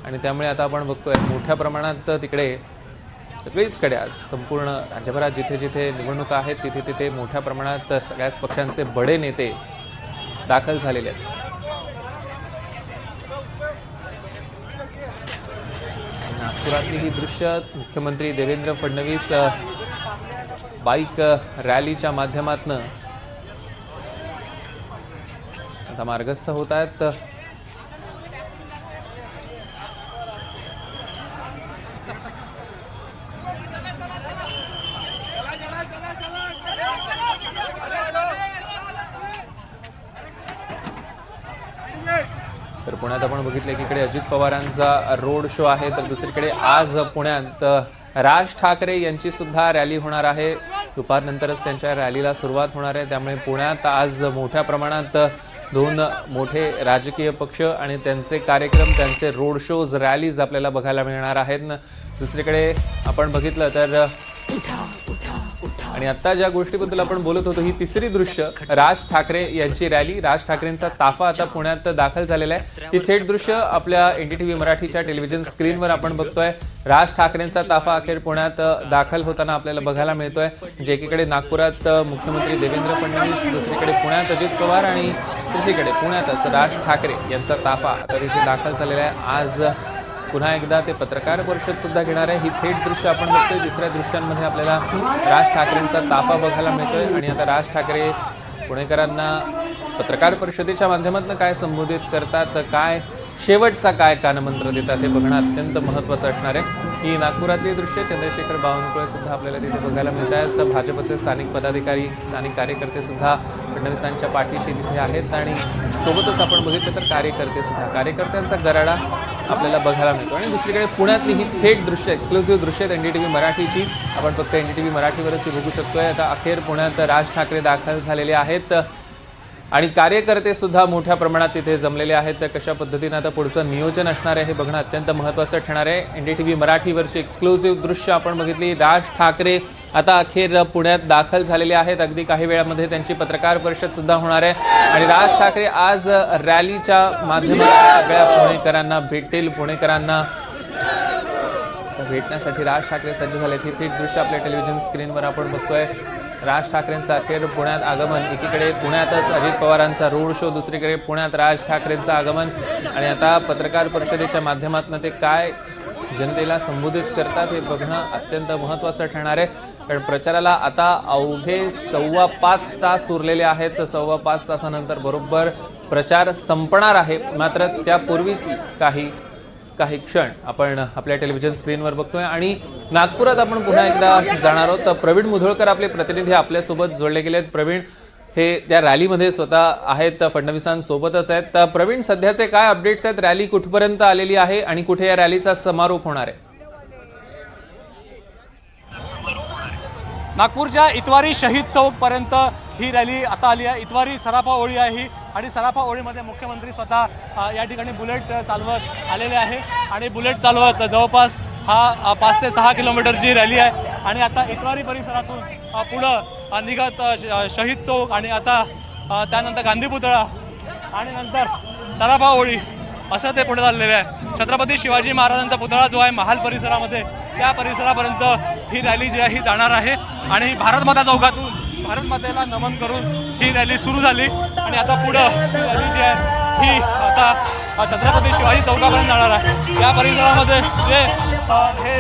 आणि त्यामुळे आता आपण बघतोय मोठ्या प्रमाणात तिकडे सगळीचकडे आज संपूर्ण राज्यभरात जिथे जिथे निवडणुका आहेत तिथे तिथे मोठ्या प्रमाणात सगळ्याच पक्षांचे बडे नेते दाखल झालेले आहेत. नागपुरातली ही दृश्य मुख्यमंत्री देवेंद्र फडणवीस बाईक रॅलीच्या माध्यमातून आता मार्गस्थ होत आहेत. तर पुण्यात आपण बघितलं एकीकडे अजित पवारांचा रोड शो आहे तर दुसरीकडे आज पुण्यात राज ठाकरे यांची सुद्धा रॅली होणार आहे. दुपारनंतरच त्यांच्या रॅलीला सुरुवात होणार आहे त्यामुळे पुण्यात आज मोठ्या प्रमाणात 2 मोठे राजकीय पक्ष आणि त्यांचे कार्यक्रम त्यांचे रोड शोज रॅलीज आपल्याला बघायला मिळणार आहेत. दुसरीकडे आपण बघितलं तर आणि आता ज्या गोष्टीबद्दल आपण बोलत होतो ही तिसरी दृश्य राज ठाकरे यांची रॅली, राज ठाकरेंचा ताफा आता पुण्यात दाखल झालेला आहे। ही थेट दृश्य आपल्या NDTV मराठीच्या टेलिव्हिजन स्क्रीनवर आपण बघतोय। राज ठाकरेंचा ताफा अखेर पुण्यात दाखल होताना आपल्याला बघायला मिळतोय। जे एकीकडे नागपुरात मुख्यमंत्री देवेंद्र फडणवीस, दुसरीकडे पुण्यात अजित पवार आणि तिसरीकडे पुण्यातच राज ठाकरे यांचा ताफा आता तिथे दाखल झालेला आहे। आज पुन्हा एकदा ते पत्रकार परिषद सुद्धा घेणार आहे। ही थेट दृश्य आपण बघतोय। तिसऱ्या दृश्यांमध्ये आपल्याला राज ठाकरेंचा ताफा बघायला मिळतोय आणि आता राज ठाकरे पुणेकरांना पत्रकार परिषदेच्या माध्यमातून काय संबोधित करतात, काय शेवटचा काय कानमंत्र देतात हे बघणं अत्यंत महत्त्वाचं असणार आहे। ही नागपुरातली दृश्य चंद्रशेखर बावनकुळे सुद्धा आपल्याला तिथे बघायला मिळत आहेत। तर भाजपचे स्थानिक पदाधिकारी, स्थानिक कार्यकर्ते सुद्धा फडणवीसांच्या पाठीशी तिथे आहेत आणि सोबतच आपण बघितलं तर कार्यकर्ते सुद्धा, कार्यकर्त्यांचा गराडा आपल्याला बघायला मिळतो। आणि दुसरीकडे पुण्यातली ही थेट दृश्य, एक्सक्लुझिव्ह दृश्य NDTV मराठीची आपण फक्त NDTV मराठीवरच ही बघू शकतोय। आता अखेर पुण्यात राज ठाकरे दाखल झालेले आहेत आणि कार्यकर्ते सुद्धा मोठ्या प्रमाणात तिथे जमलेले आहेत। तर कशा पद्धतीने आता पुढचं नियोजन असणार आहे हे बघणं अत्यंत महत्त्वाचं ठरणार आहे। NDTV मराठीवरची एक्सक्लुझिव्ह दृश्य आपण बघितली। राज ठाकरे आता अखेर पुण्यात दाखल झालेले आहेत। अगदी काही वेळामध्ये त्यांची पत्रकार परिषद सुद्धा होणार आहे आणि राज ठाकरे आज रॅलीच्या माध्यमातून सगळ्या पुणेकरांना भेटतील। पुणेकरांना भेटण्यासाठी राज ठाकरे सज्ज झाले। हे थेट दृश्य आपल्या टेलिव्हिजन स्क्रीनवर आपण बघतोय। राज ठाकरेंचं अखेर पुण्यात आगमन, एकीकडे पुण्यातच अजित पवारांचा रोड शो, दुसरीकडे पुण्यात राज ठाकरेंचं आगमन आणि आता पत्रकार परिषदेच्या माध्यमातून ते काय जनतेला संबोधित करतात हे बघणं अत्यंत महत्त्वाचं ठरणार आहे। कारण प्रचाराला आता अवघे 5.25 तास उरलेले आहेत। 5.25 तासानंतर बरोबर प्रचार संपणार आहे। मात्र त्यापूर्वीच काही क्षण आपण आपल्या टेलिव्हिजन स्क्रीनवर बघतोय आणि नागपुरात आपण पुन्हा एकदा जाणार आहोत। तर प्रवीण मुधोळकर आपले प्रतिनिधी आपल्यासोबत जोडले गेले आहेत। प्रवीण हे त्या रॅलीमध्ये स्वतः आहेत, फडणवीसांसोबतच आहेत। तर प्रवीण, सध्याचे काय अपडेट्स आहेत? रॅली कुठपर्यंत आलेली आहे आणि कुठे या रॅलीचा समारोप होणार आहे? नागपूरच्या इतवारी शहीद चौक पर्यंत ही रॅली आता आली आहे। इतवारी सराफा ओळी आहे ही आणि सराफा ओळीमध्ये मुख्यमंत्री स्वतः या ठिकाणी बुलेट चालवत आलेले आहे आणि बुलेट चालवत जवळपास हा 5 ते 6 किलोमीटरची रॅली आहे आणि आता इतवारी परिसरातून पुढं निघत शहीद चौक आणि आता त्यानंतर गांधी पुतळा आणि नंतर सराफा ओळी असं ते पुढे चाललेलं आहे। छत्रपती शिवाजी महाराजांचा पुतळा जो आहे महाल परिसरामध्ये, त्या परिसरापर्यंत ही रॅली जी आहे ही जाणार आहे आणि भारतमाता चौकातून भारतमातेला नमन करून ही रॅली सुरू झाली आणि आता पुढं ही रॅली जी आहे ही आता छत्रपती शिवाजी चौकापर्यंत जाणार आहे। या परिसरामध्ये जे हे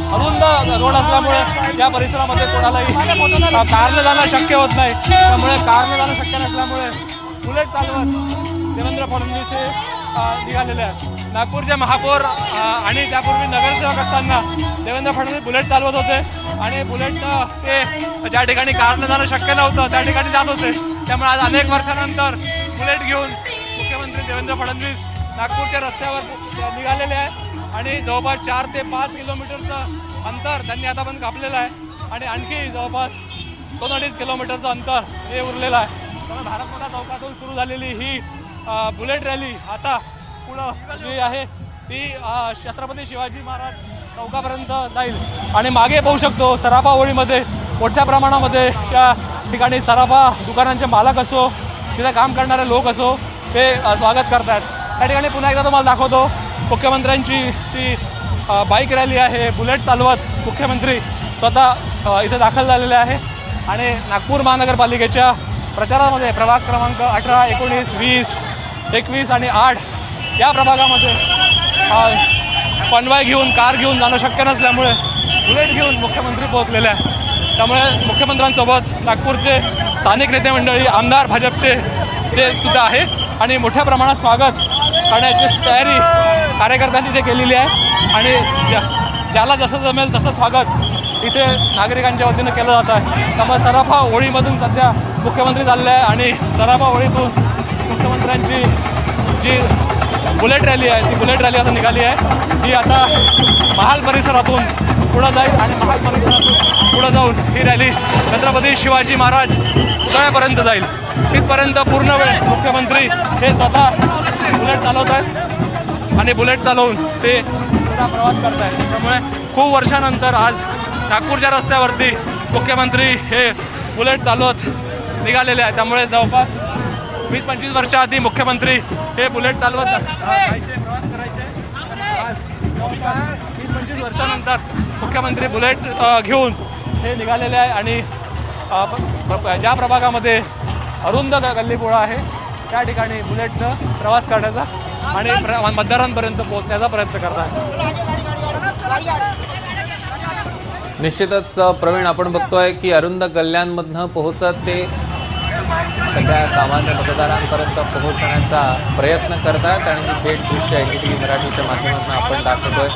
अरुंद रोड असल्यामुळे या परिसरामध्ये कोणालाही कारने जाणं शक्य होत नाही। त्यामुळे कारने जाणं शक्य नसल्यामुळे बुलेट चालवत देवेंद्र फडणवीस निघालेले आहेत। नागपूरचे महापौर आणि त्यापूर्वी नगरसेवक असताना देवेंद्र फडणवीस बुलेट चालवत होते आणि बुलेट ते ज्या ठिकाणी कारने जाणं शक्य नव्हतं त्या ठिकाणी जात होते। त्यामुळे आज अनेक वर्षानंतर बुलेट घेऊन मुख्यमंत्री देवेंद्र फडणवीस नागपूरच्या रस्त्यावर निघालेले आहे आणि जवळपास 4 ते 5 किलोमीटरचं अंतर त्यांनी आता पण कापलेलं आहे आणि आणखी जवळपास 2-2.5 किलोमीटरचं अंतर हे उरलेलं आहे। त्यामुळे भारतमाता चौकातून सुरू झालेली ही बुलेट रॅली आता पुढं जी आहे ती छत्रपती शिवाजी महाराज चौकापर्यंत जाईल आणि मागे पाहू शकतो सराफा ओळीमध्ये मोठ्या प्रमाणामध्ये त्या ठिकाणी सराफा दुकानांचे मालक असो, तिथे काम करणारे लोक असो, ते स्वागत करतात। त्या ठिकाणी पुन्हा एकदा तुम्हाला दाखवतो मुख्यमंत्र्यांची जी बाईक रॅली आहे, बुलेट चालवत मुख्यमंत्री स्वतः इथे दाखल झालेले आहे आणि नागपूर महानगरपालिकेच्या प्रचारामध्ये प्रभाग क्रमांक 18, 19, 20, 21 आणि 8 या प्रभागामध्ये कॉन्वॉय घेऊन, कार घेऊन जाणं शक्य नसल्यामुळे बुलेट घेऊन मुख्यमंत्री पोहोचलेले आहे। त्यामुळे मुख्यमंत्र्यांसोबत नागपूरचे स्थानिक नेते मंडळी, आमदार भाजपचे ते सुद्धा आहे आणि मोठ्या प्रमाणात स्वागत करण्याची तयारी कार्यकर्त्यांनी इथे केलेली आहे आणि ज्याला जसं जमेल तसं स्वागत इथे नागरिकांच्या वतीनं केलं जात आहे। त्यामुळे सराफा ओळीमधून सध्या मुख्यमंत्री चालले आहे आणि सराफा ओळीतून मुख्यमंत्र्यांची जी बुलेट रॅली आहे ती बुलेट रॅली आता निघाली आहे। ही आता महाल परिसरातून पुढं जाईल आणि महाल परिसरातून पुढं जाऊन ही रॅली छत्रपती शिवाजी महाराज पुतळ्यापर्यंत जाईल। तिथपर्यंत पूर्ण वेळ मुख्यमंत्री हे स्वतः बुलेट चालवत आहेत आणि बुलेट चालवून ते प्रवास करत आहेत। त्यामुळे खूप वर्षानंतर आज नागपूरच्या रस्त्यावरती मुख्यमंत्री हे बुलेट चालवत निघालेले आहे. त्यामुळे जवळपास 20-25 वर्षाआधी मुख्यमंत्री हे बुलेट चालवत जायचे, प्रवास करायचे. आज 20-25 वर्षानंतर मुख्यमंत्री बुलेट घेऊन हे निघालेले आहे आणि ज्या प्रभागामध्ये अरुंद गल्लीबोळा आहे त्या ठिकाणी बुलेटनं प्रवास करण्याचा आणि मतदारांपर्यंत पोहोचण्याचा प्रयत्न करतात. निश्चितच प्रवीण, आपण बघतोय की अरुंद गल्ल्यांमधनं पोहोचत ते सगळ्या सामान्य मतदारांपर्यंत पोहोचण्याचा प्रयत्न करतात आणि ही थेट दृश्य NDTV मराठीच्या माध्यमातून आपण दाखवतोय.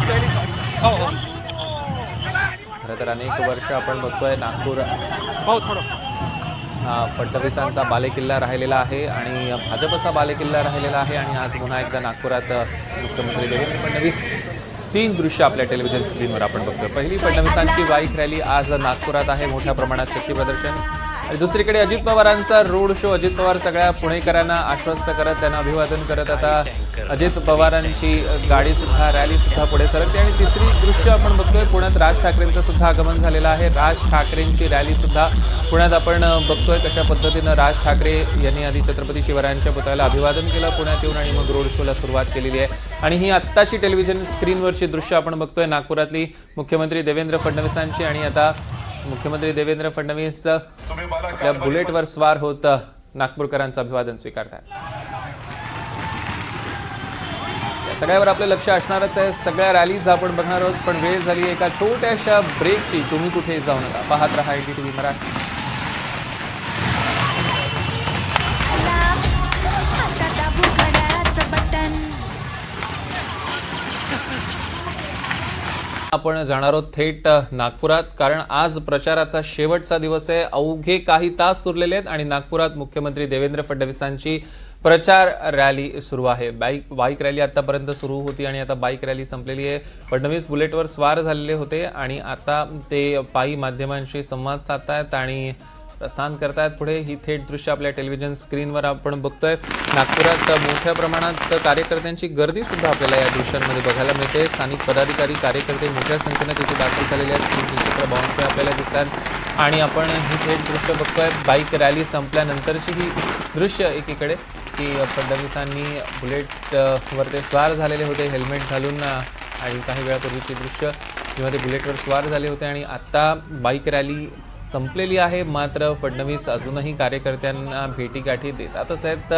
खरं तर अनेक वर्ष आपण बघतोय नागपूर फडणवीसांचा बालेकिल्ला राहिलेला आहे आणि भाजपचा बालेकिल्ला राहिलेला आहे आणि आज पुन्हा एकदा नागपुरात मुख्यमंत्री देवेंद्र फडणवीस 3 दृश्य आपल्या टेलिव्हिजन स्क्रीनवर आपण बघतोय. पहिली फडणवीसांची बाईक रॅली आज नागपुरात आहे, मोठ्या प्रमाणात शक्ती प्रदर्शन. आणि दुसरीकडे अजित पवारांचा रोड शो. अजित पवार सगळ्या पुणेकरांना आश्वस्त करत, त्यांना अभिवादन करत आता अजित पवारांची गाडीसुद्धा रॅलीसुद्धा पुढे सरकते. आणि तिसरी दृश्य आपण बघतोय, पुण्यात राज ठाकरेंचं सुद्धा आगमन झालेलं आहे. राज ठाकरेंची रॅलीसुद्धा पुण्यात आपण बघतोय कशा पद्धतीनं राज ठाकरे यांनी आधी छत्रपती शिवरायांच्या पुतळ्याला अभिवादन केलं पुण्यात येऊन आणि मग रोड शोला सुरुवात केलेली आहे. आणि ही आत्ताची टेलिव्हिजन स्क्रीनवरची दृश्य आपण बघतोय नागपुरातली मुख्यमंत्री देवेंद्र फडणवीसांची. आणि आता मुख्यमंत्री देवेंद्र फडणवीस आपल्या बुलेटवर स्वार होत नागपूरकरांचं अभिवादन स्वीकारतात. या सगळ्यावर आपलं लक्ष असणारच आहे. सगळ्या रॅलीज आपण बघणार आहोत, पण वेळ झाली एका छोट्याशा ब्रेकची. तुम्ही कुठे जाऊ नका, पाहत रहा NDTV मराठी. आपण जाणार आहोत थेट नागपुरात, कारण आज प्रचाराचा शेवटचा दिवस आहे. अवघे काही तास उरलेले आहेत आणि नागपुरात मुख्यमंत्री देवेंद्र फडणवीसांची प्रचार रॅली सुरू आहे. बाईक रॅली आतापर्यंत सुरू होती आणि आता बाईक रॅली संपलेली आहे. फडणवीस बुलेटवर स्वार झालेले होते आणि आता ते पायी माध्यमांशी संवाद साधतायत आणि प्रस्थान करतायत पुढे. ही थेट दृश्य आपल्या टेलिव्हिजन स्क्रीनवर आपण बघतोय. नागपुरात मोठ्या प्रमाणात कार्यकर्त्यांची गर्दी सुद्धा आपल्याला या दृश्यांमध्ये बघायला मिळते. स्थानिक पदाधिकारी कार्यकर्ते मोठ्या संख्येने तिथे दाखल झालेले आहेत. 300 बावनकुळे आपल्याला दिसतात आणि आपण ही थेट दृश्य बघतोय. बाईक रॅली संपल्यानंतरची ही दृश्य एकीकडे की फडणवीसांनी बुलेटवर ते स्वार झालेले होते हेल्मेट घालून आणि काही वेळापूर्वीची दृश्य जेव्हा ते बुलेटवर स्वार झाले होते आणि आत्ता बाईक रॅली संपलेली आहे. मात्र फडणवीस अजूनही कार्यकर्त्यांना भेटीगाठी देतातच आहेत.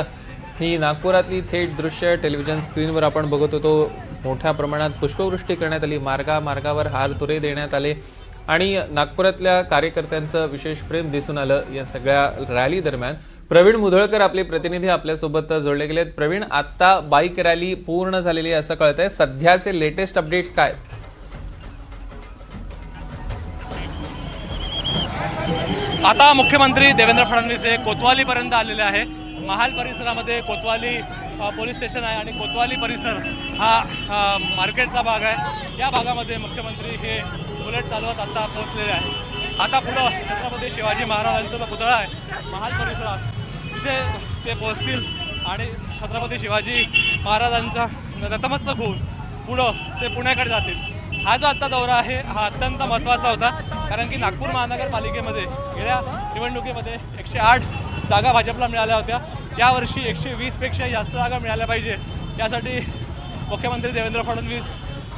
ही नागपुरातली थेट दृश्य टेलिव्हिजन स्क्रीनवर आपण बघत होतो. मोठ्या प्रमाणात पुष्पवृष्टी करण्यात आली, मार्गावर हारतुरे देण्यात आले आणि नागपुरातल्या कार्यकर्त्यांचं विशेष प्रेम दिसून आलं या सगळ्या रॅली दरम्यान. प्रवीण मुधळकर आपले प्रतिनिधी आपल्यासोबत जोडले गेलेत. प्रवीण, आता बाईक रॅली पूर्ण झालेली आहे असं कळतंय. सध्याचे लेटेस्ट अपडेट्स काय? आता मुख्यमंत्री देवेंद्र फडणवीस हे कोतवालीपर्यंत आलेले आहे. महाल परिसरामध्ये कोतवाली पोलीस स्टेशन आहे आणि कोतवाली परिसर हा मार्केटचा भाग आहे. या भागामध्ये मुख्यमंत्री हे बुलेट चालवत आता पोहोचलेले आहे. आता पुढं छत्रपती शिवाजी महाराजांचा जो पुतळा आहे महाल परिसरात, तिथे ते पोहोचतील आणि छत्रपती शिवाजी महाराजांचा नतमस्तक होऊन पुढं ते पुण्याकडे जातील. हा जो आजचा दौरा आहे हा अत्यंत महत्त्वाचा होता, कारण की नागपूर महानगरपालिकेमध्ये गेल्या निवडणुकीमध्ये 108 जागा भाजपला मिळाल्या होत्या. यावर्षी 120पेक्षा जास्त जागा मिळाल्या पाहिजे यासाठी मुख्यमंत्री देवेंद्र फडणवीस,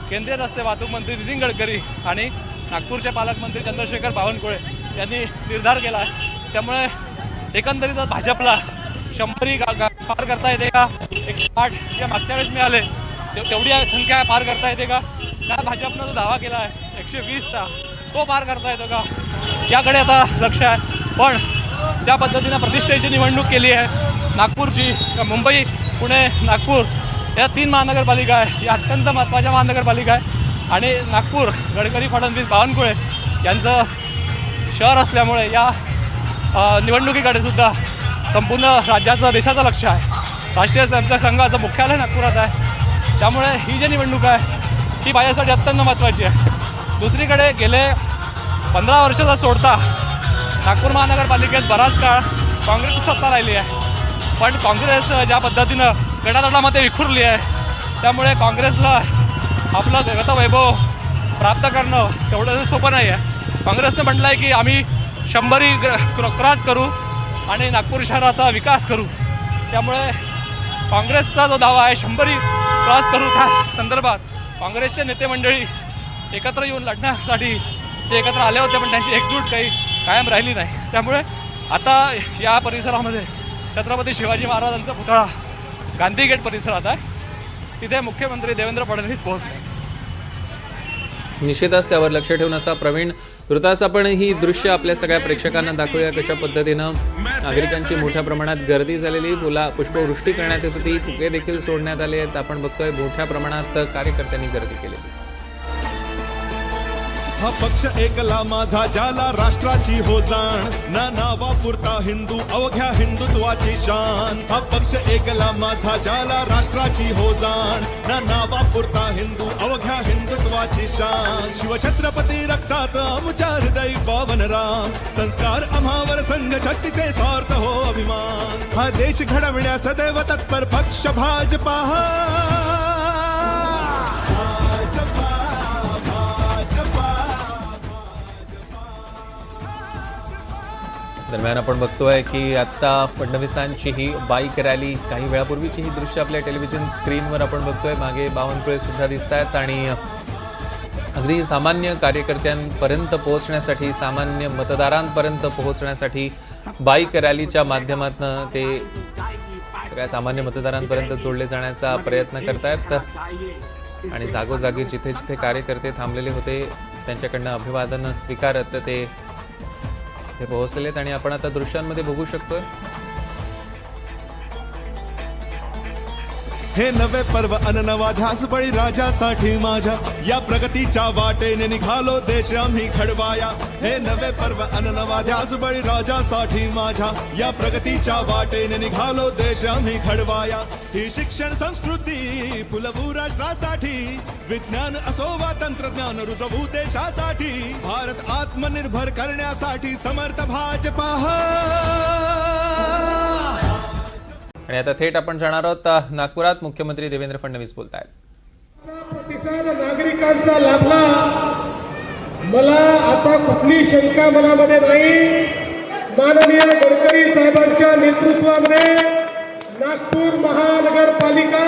केंद्रीय रस्ते वाहतूक मंत्री नितीन गडकरी आणि नागपूरचे पालकमंत्री चंद्रशेखर बावनकुळे यांनी निर्धार केला आहे. त्यामुळे एकंदरीत भाजपला 100 पार करता येते का? 108 जे मागच्या वेळेस मिळाले तेवढी संख्या पार करता येते का? त्या भाजपनं जो दावा केला आहे 120चा तो पार करता येतो का? याकडे आता लक्ष आहे. पण ज्या पद्धतीनं प्रतिष्ठेची निवडणूक केली आहे नागपूरची, मुंबई, पुणे, नागपूर या 3 महानगरपालिका आहे, या अत्यंत महत्त्वाच्या महानगरपालिका आहे आणि नागपूर गडकरी, फडणवीस, बावनकुळे यांचं शहर असल्यामुळे या निवडणुकीकडे सुद्धा संपूर्ण राज्याचं, देशाचं लक्ष आहे. राष्ट्रीय स्वयंसेवक संघाचं मुख्यालय नागपुरात आहे. त्यामुळे ही जी निवडणूक आहे ही माझ्यासाठी अत्यंत महत्त्वाची आहे. दुसरीकडे गेले 15 वर्षाचा सोडता नागपूर महानगरपालिकेत बराच काळ काँग्रेसची सत्ता राहिली आहे. पण काँग्रेस ज्या पद्धतीनं गटातटामध्ये विखुरली आहे त्यामुळे काँग्रेसला आपलं गतवैभव प्राप्त करणं तेवढं सोपं नाही आहे. काँग्रेसनं म्हटलं आहे की आम्ही 100 क्रॉस करू आणि नागपूर शहराचा विकास करू. त्यामुळे काँग्रेसचा जो दावा आहे 100 क्रॉस करू, त्या संदर्भात काँग्रेसचे नेते मंडळी एकत्र येऊन लढण्यासाठी ते एकत्र आले होते, पण त्यांची एकजूट काही कायम राहिली नाही. त्यामुळे आता या परिसरामध्ये छत्रपती शिवाजी महाराजांचा पुतळा गांधी गेट परिसरात आहे, तिथे मुख्यमंत्री देवेंद्र फडणवीस पोहोचले. निश्चितच त्यावर लक्ष ठेवून असा प्रवीण तुर्तास आपण ही दृश्य आपल्या सगळ्या प्रेक्षकांना दाखवूया कशा पद्धतीनं नागरिकांची मोठ्या प्रमाणात गर्दी झालेली, पुष्पवृष्टी करण्यात येत होती, फुगे देखील सोडण्यात आले आहेत. आपण बघतोय मोठ्या प्रमाणात कार्यकर्त्यांनी गर्दी केलेली. हा पक्ष एकला माझा ज्याला राष्ट्राची हो जाण, ना नावापुरता हिंदू अवघ्या हिंदुत्वाची शान. हा पक्ष एकला माझा ज्याला राष्ट्राची हो जाण, ना नावापुरता हिंदू अवघ्या हिंदुत्वाची शान. शिवछत्रपती रक्तात आमच्या हृदय पावन राम, संस्कार आम्हावर संघ शक्तीचे सार्थ हो अभिमान. हा देश घडविण्या सदैव तत्पर पक्ष भाजपा. दरम्यान आपण बघतोय की आता फडणवीसांची ही बाईक रॅली, काही वेळापूर्वीची ही दृश्य आपल्या टेलिव्हिजन स्क्रीनवर आपण बघतोय. मागे बावनकुळे सुद्धा दिसत आहेत आणि अगदी सामान्य कार्यकर्त्यांपर्यंत पोहोचण्यासाठी, सामान्य मतदारांपर्यंत पोहोचण्यासाठी बाईक रॅलीच्या माध्यमातून ते सगळ्या सामान्य मतदारांपर्यंत जोडले जाण्याचा प्रयत्न करतायत. आणि जागोजागी जिथे जिथे कार्यकर्ते थांबलेले होते त्यांच्याकडनं अभिवादन स्वीकारत ते पोहोचलेले आहेत. आणि आपण आता दृश्यांमध्ये बघू शकतोय हे नवे पर्व अननवा ध्यास बळी राजासाठी माझ्या, या प्रगतीच्या वाटेने निघालो देश आम्ही घडवाया. हे नवे पर्व अननवा ध्यास बळी राजासाठी माझ्या, या प्रगतीच्या वाटेने निघालो देश आम्ही घडवाया. ही शिक्षण संस्कृती फुलवू राष्ट्रासाठी, विज्ञान असो वा तंत्रज्ञान रुजवू देशासाठी. भारत आत्मनिर्भर करण्यासाठी समर्थ भाजपा. आणि आता थेट आपण जाणार आहोत नागपुरात. मुख्यमंत्री देवेंद्र फडणवीस बोलत आहेत. प्रतिसाद नागरिकांचा लाभला, मला आता कुठली शंका मनामध्ये नाही. माननीय गडकरी साहेबांच्या नेतृत्वामध्ये नागपूर महानगरपालिका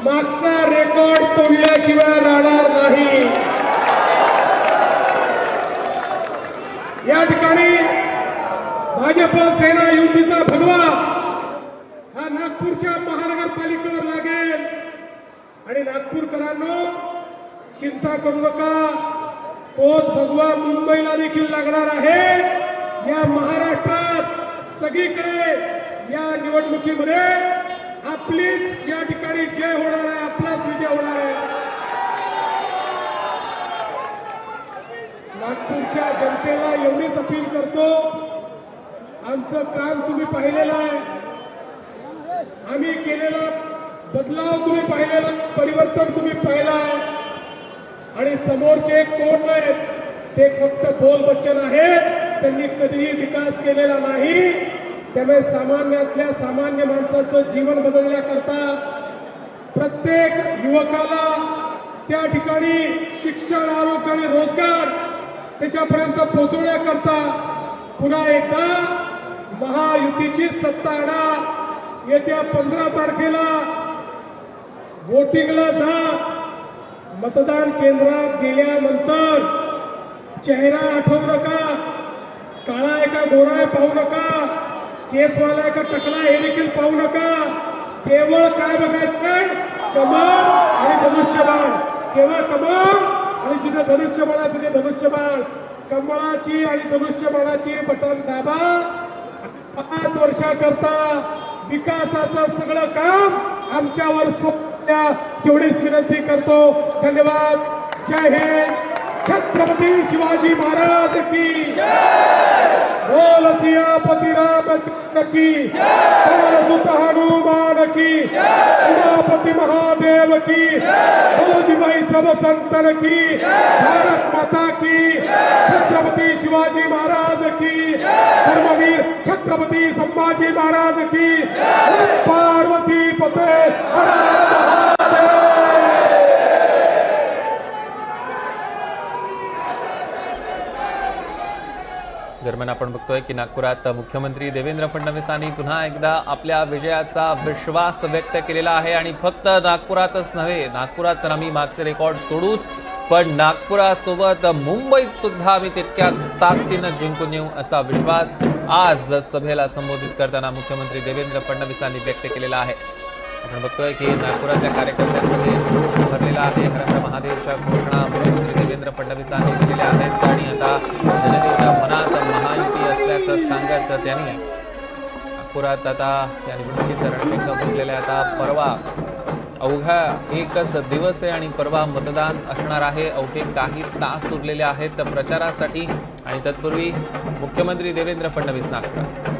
मागचा रेकॉर्ड तोडल्याशिवाय राहणार नाही. या ठिकाणी भाजप सेना युतीचा भगवा हा नागपूरच्या महानगरपालिकेवर लागेल. आणि नागपूरकरांनो, चिंता करू नका, तोच भगवा मुंबईला देखील लागणार आहे. या महाराष्ट्रात सगळीकडे या निवडणुकीमध्ये आपलीच या ठिकाणी जय होणार आहे, आपलाच विजय होणार आहे. नागपूरच्या जनतेला एवढीच अपील करतो, आमचं काम तुम्ही पाहिलेलं आहे, आम्ही केलेला बदलाव तुम्ही पाहिलेला, परिवर्तन तुम्ही पाहिलं आहे. आणि समोरचे कोण आहेत ते फक्त बोल बच्चन आहेत, त्यांनी कधीही विकास केलेला नाही. त्यामुळे सामान्यातल्या सामान्य माणसाचं जीवन बदलण्याकरता प्रत्येक युवकाला त्या ठिकाणी शिक्षण, आरोग्य आणि रोजगार त्याच्यापर्यंत पोहोचवण्याकरता पुन्हा एकदा महायुतीची सत्ता आणा. येत्या 15 तारखेला वोटिंगला जा. मतदान केंद्रात गेल्यानंतर चेहरा आठवू नका, काळा आहे का गोरा आहे पाहू नका, केसवाला आहे का टकला हे देखील पाहू नका. केवळ काय बघायचं, कमळ आणि धनुष्यबाण. केवळ कमळ आणि जिथे धनुष्यबाण आहे तिथे धनुष्यबाण. कमळाची आणि धनुष्यबाणाची बटन दाबा. 5 वर्षाकरता विकासाचं सगळं काम आमच्यावर सोपवल्या तेवढीच विनंती करतो. धन्यवाद. जय हिंद. छत्रपती शिवाजी महाराज की बोल सियापती रामचंद्र की, सुत हनुमान की, उमापति महादेव की, बोल भाई सब संतन की, भारत माता की, छत्रपती शिवाजी महाराज की, धर्मवीर छत्रपती संभाजी महाराज की, पार्वती पते. दरम्यान आपण बघतोय की नागपुरात मुख्यमंत्री देवेंद्र फडणवीसांनी पुन्हा एकदा आपल्या विजयाचा विश्वास व्यक्त केलेला आहे आणि फक्त नागपुरातच नव्हे, नागपुरात तर आम्ही मागचे रेकॉर्ड तोडूच, पण नागपुरासोबत मुंबईत सुद्धा आम्ही तितक्याच ताकदीनं जिंकून येऊ असा विश्वास आज सभेला संबोधित करताना मुख्यमंत्री देवेंद्र फडणवीसांनी व्यक्त केलेला आहे. आपण बघतोय की नागपुरातल्या कार्यकर्त्यांमध्ये जोश भरलेला आहे. हर हर महादेवच्या घोषणा मुख्यमंत्री देवेंद्र फडणवीसांनी दिलेल्या आहेत आणि आता जनतेच्या मनात महायुती असल्याचं सांगत त्यांनी नागपुरात आता या निवडणुकीचं रणशिंग फुंकलेलं आहे. आता परवा अवघा एकच दिवस आहे आणि परवा मतदान असणार आहे. अवघे काही तास उरलेले आहेत प्रचारासाठी आणि तत्पूर्वी मुख्यमंत्री देवेंद्र फडणवीस नागपूर